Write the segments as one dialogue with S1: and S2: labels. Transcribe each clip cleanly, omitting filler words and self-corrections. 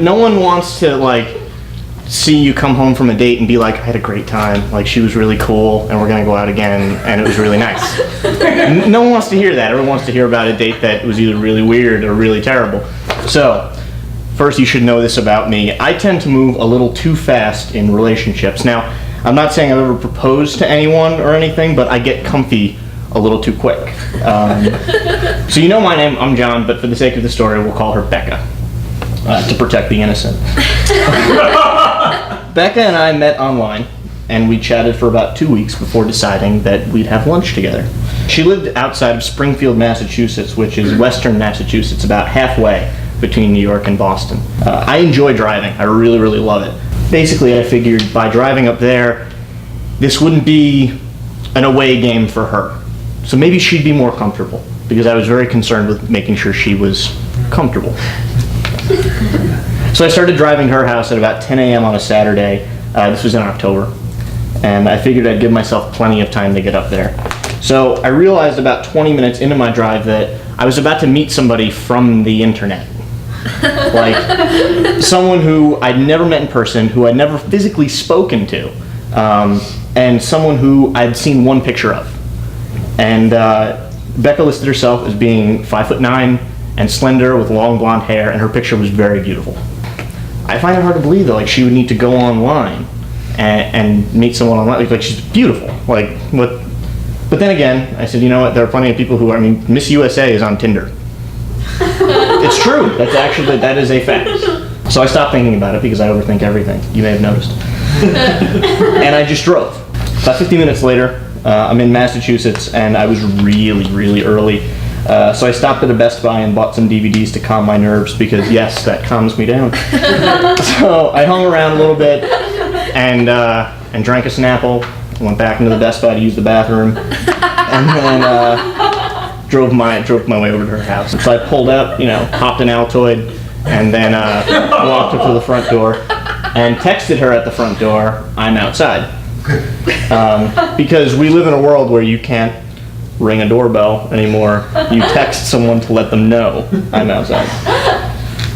S1: No one wants to, like, see you come home from a date and be like, I had a great time, like she was really cool and we're gonna go out again and it was really nice. No one wants to hear that. Everyone wants to hear about a date that was either really weird or really terrible. So, first you should know this about me. I tend to move a little too fast in relationships. Now, I'm not saying I've ever proposed to anyone or anything, but I get comfy a little too quick. So you know my name, I'm John, but for the sake of the story, we'll call her Becca, to protect the innocent. Becca and I met online, and we chatted for about 2 weeks before deciding that we'd have lunch together. She lived outside of Springfield, Massachusetts, which is western Massachusetts, about halfway between New York and Boston. I enjoy driving. I really, really love it. Basically, I figured by driving up there, this wouldn't be an away game for her. So maybe she'd be more comfortable, because I was very concerned with making sure she was comfortable. So I started driving to her house at about 10 a.m. on a Saturday. This was in October. And I figured I'd give myself plenty of time to get up there. So I realized about 20 minutes into my drive that I was about to meet somebody from the internet. Like, someone who I'd never met in person, who I'd never physically spoken to, and someone who I'd seen one picture of. And Becca listed herself as being 5'9" and slender with long blonde hair, and her picture was very beautiful. I find it hard to believe that like she would need to go online and meet someone online. Like she's beautiful. Like what? But then again, I said, you know what? There are plenty of people who are. I mean, Miss USA is on Tinder. It's true. That is a fact. So I stopped thinking about it because I overthink everything. You may have noticed. And I just drove. About 50 minutes later, I'm in Massachusetts, and I was really, really early. So I stopped at a Best Buy and bought some DVDs to calm my nerves because, yes, that calms me down. So I hung around a little bit and drank a Snapple, went back into the Best Buy to use the bathroom, and then drove my way over to her house. So I pulled up, hopped an Altoid, and then walked up to the front door and texted her at the front door, I'm outside. Because we live in a world where you can't ring a doorbell anymore. You text someone to let them know I'm outside.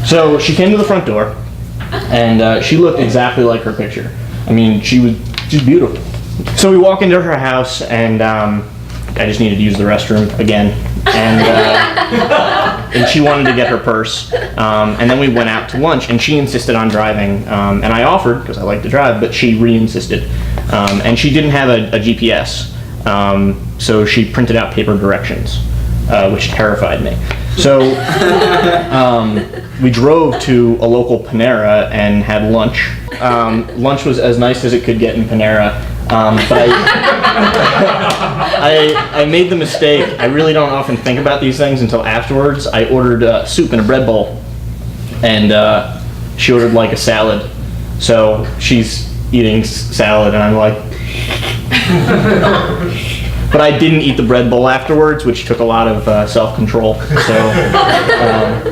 S1: So she came to the front door, and she looked exactly like her picture. I mean, she's beautiful. So we walk into her house, and I just needed to use the restroom again, and she wanted to get her purse, and then we went out to lunch, and she insisted on driving, and I offered, because I like to drive, but she re-insisted, and she didn't have a GPS. So she printed out paper directions, which terrified me. So we drove to a local Panera and had lunch. Lunch was as nice as it could get in Panera, but I made the mistake. I really don't often think about these things until afterwards. I ordered soup in a bread bowl, and she ordered like a salad. So she's eating salad, and I'm like... But I didn't eat the bread bowl afterwards, which took a lot of self-control. So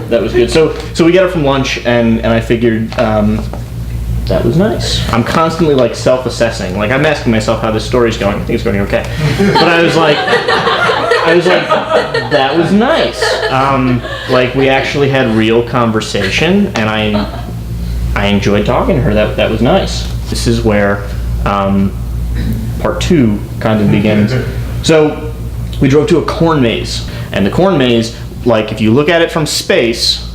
S1: that was good. So we get up from lunch, and I figured that was nice. I'm constantly like self-assessing. Like I'm asking myself how this story's going. I think it's going okay. But I was like, that was nice. Like we actually had real conversation, and I enjoyed talking to her. That was nice. This is where part two kind of begins. So we drove to a corn maze, and the corn maze, like if you look at it from space,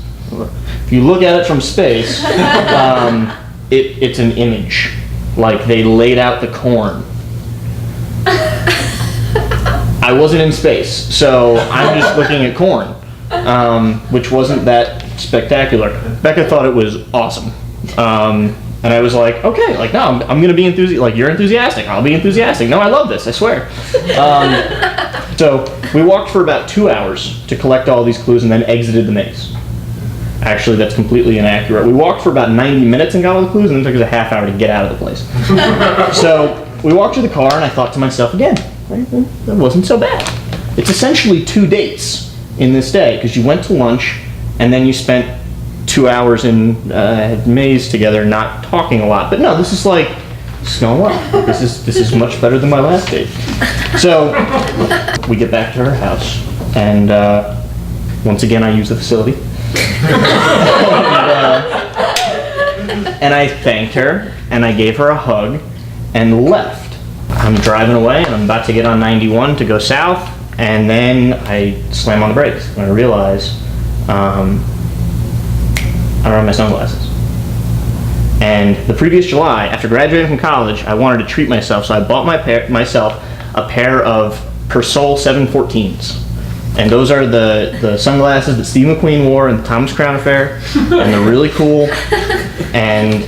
S1: it's an image. Like they laid out the corn. I wasn't in space, so I'm just looking at corn, which wasn't that spectacular. Becca thought it was awesome. And I was like, okay, like, no, I'm going to be enthusiastic. Like, you're enthusiastic. I'll be enthusiastic. No, I love this, I swear. So we walked for about 2 hours to collect all these clues and then exited the maze. Actually, that's completely inaccurate. We walked for about 90 minutes and got all the clues, and then it took us a half hour to get out of the place. So we walked to the car, and I thought to myself again, that wasn't so bad. It's essentially 2 dates in this day, because you went to lunch, and then you spent 2 hours in maze together, not talking a lot. But no, this is going well. This is much better than my last date. So we get back to her house, and once again I use the facility. And I thanked her, and I gave her a hug, and left. I'm driving away, and I'm about to get on 91 to go south, and then I slam on the brakes, and I realize I don't have my sunglasses. And the previous July, after graduating from college, I wanted to treat myself, so I bought myself a pair of Persol 714s. And those are the sunglasses that Steve McQueen wore in the Thomas Crown Affair, and they're really cool. And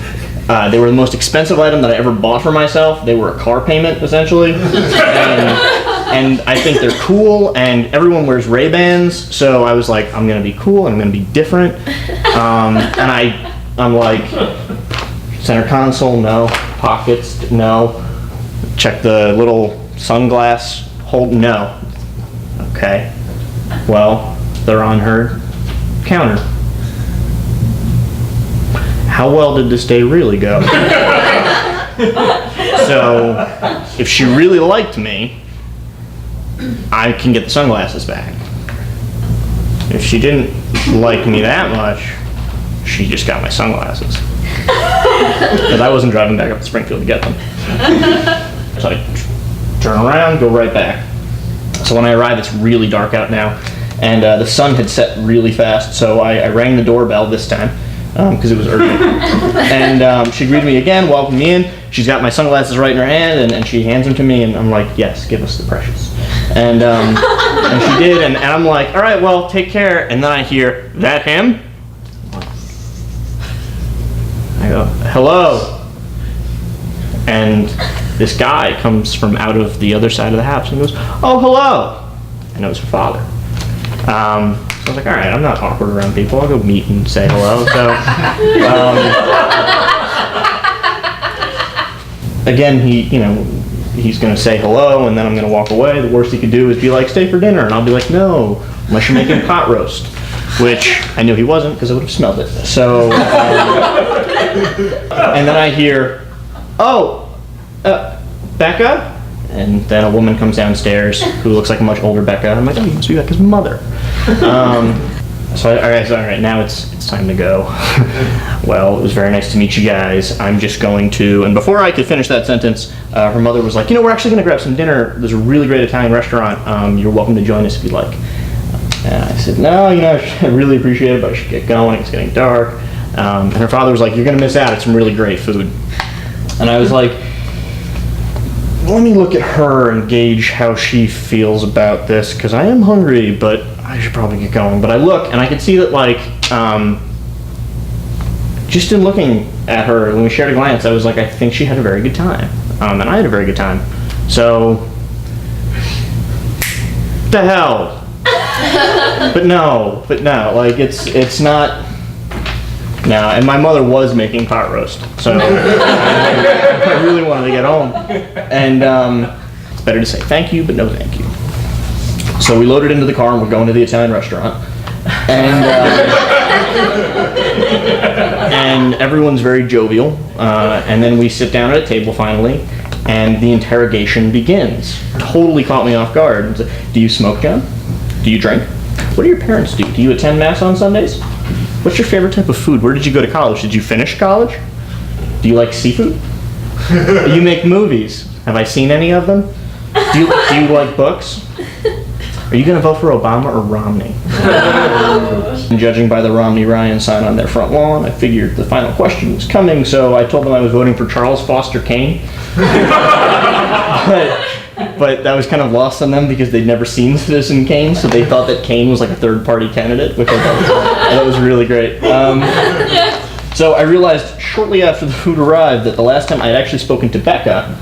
S1: they were the most expensive item that I ever bought for myself. They were a car payment, essentially. And I think they're cool, and everyone wears Ray-Bans, so I was like, I'm gonna be cool, and I'm gonna be different. And I'm like, center console, no. Pockets, no. Check the little sunglass hold, no. Okay. Well, they're on her counter. How well did this day really go? So, if she really liked me, I can get the sunglasses back. If she didn't like me that much, she just got my sunglasses. Because I wasn't driving back up to Springfield to get them. So I turn around, go right back. So when I arrive, it's really dark out now, and the sun had set really fast, so I rang the doorbell this time, because it was urgent. And she greeted me again, welcomed me in. She's got my sunglasses right in her hand, and she hands them to me, and I'm like, yes, give us the precious. And she did, and I'm like, all right, well, take care. And then I hear, that him? I go, hello. And this guy comes from out of the other side of the house and goes, oh, hello. And it was her father. So I was like, all right, I'm not awkward around people. I'll go meet and say hello. So, again, he's going to say hello, and then I'm going to walk away. The worst he could do is be like, stay for dinner. And I'll be like, no, unless you're making pot roast, which I knew he wasn't because I would have smelled it. So, and then I hear, oh, Becca? And then a woman comes downstairs who looks like a much older Becca. I'm like, oh, you must be Becca's mother. So all right, now it's time to go. Well, it was very nice to meet you guys. I'm just going to, and before I could finish that sentence, her mother was like, we're actually going to grab some dinner. There's a really great Italian restaurant. You're welcome to join us if you'd like. And I said, no, I really appreciate it, but I should get going. It's getting dark. And her father was like, you're going to miss out. It's some really great food. And I was like, let me look at her and gauge how she feels about this, because I am hungry, but I should probably get going. But I look, and I could see that, just in looking at her, when we shared a glance, I was like, I think she had a very good time. And I had a very good time. So, the hell? But no, it's not. No, and my mother was making pot roast, so I really wanted to get home. And it's better to say thank you, but no thank you. So we loaded into the car and we're going to the Italian restaurant. And everyone's very jovial. And then we sit down at a table finally, and the interrogation begins. Totally caught me off guard. Do you smoke, John? Do you drink? What do your parents do? Do you attend Mass on Sundays? What's your favorite type of food? Where did you go to college? Did you finish college? Do you like seafood? You make movies. Have I seen any of them? Do you like books? Are you going to vote for Obama or Romney? And judging by the Romney-Ryan sign on their front lawn, I figured the final question was coming, so I told them I was voting for Charles Foster Kane. But that was kind of lost on them because they'd never seen Citizen Kane, so they thought that Kane was like a third-party candidate, which I thought was really great. So I realized shortly after the food arrived that the last time I had actually spoken to Becca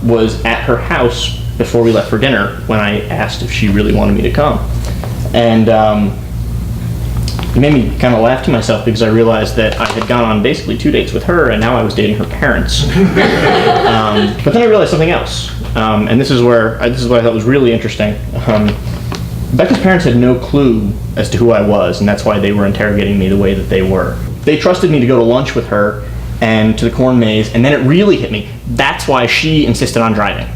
S1: was at her house before we left for dinner, when I asked if she really wanted me to come. And it made me kind of laugh to myself because I realized that I had gone on basically 2 dates with her, and now I was dating her parents. But then I realized something else. And this is what I thought was really interesting. Becca's parents had no clue as to who I was, and that's why they were interrogating me the way that they were. They trusted me to go to lunch with her and to the corn maze, and then it really hit me. That's why she insisted on driving.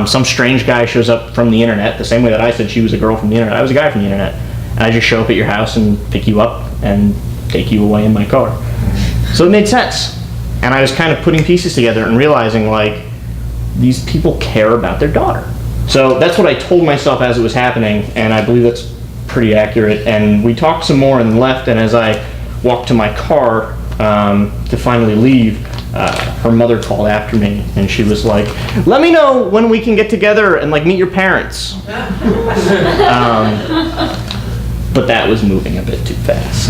S1: Some strange guy shows up from the internet, the same way that I said she was a girl from the internet. I was a guy from the internet. And I just show up at your house and pick you up and take you away in my car. So it made sense. And I was kind of putting pieces together and realizing, like, these people care about their daughter. So that's what I told myself as it was happening, and I believe that's pretty accurate. And we talked some more and left, and as I walked to my car to finally leave, her mother called after me, and she was like, "Let me know when we can get together and like meet your parents." But that was moving a bit too fast.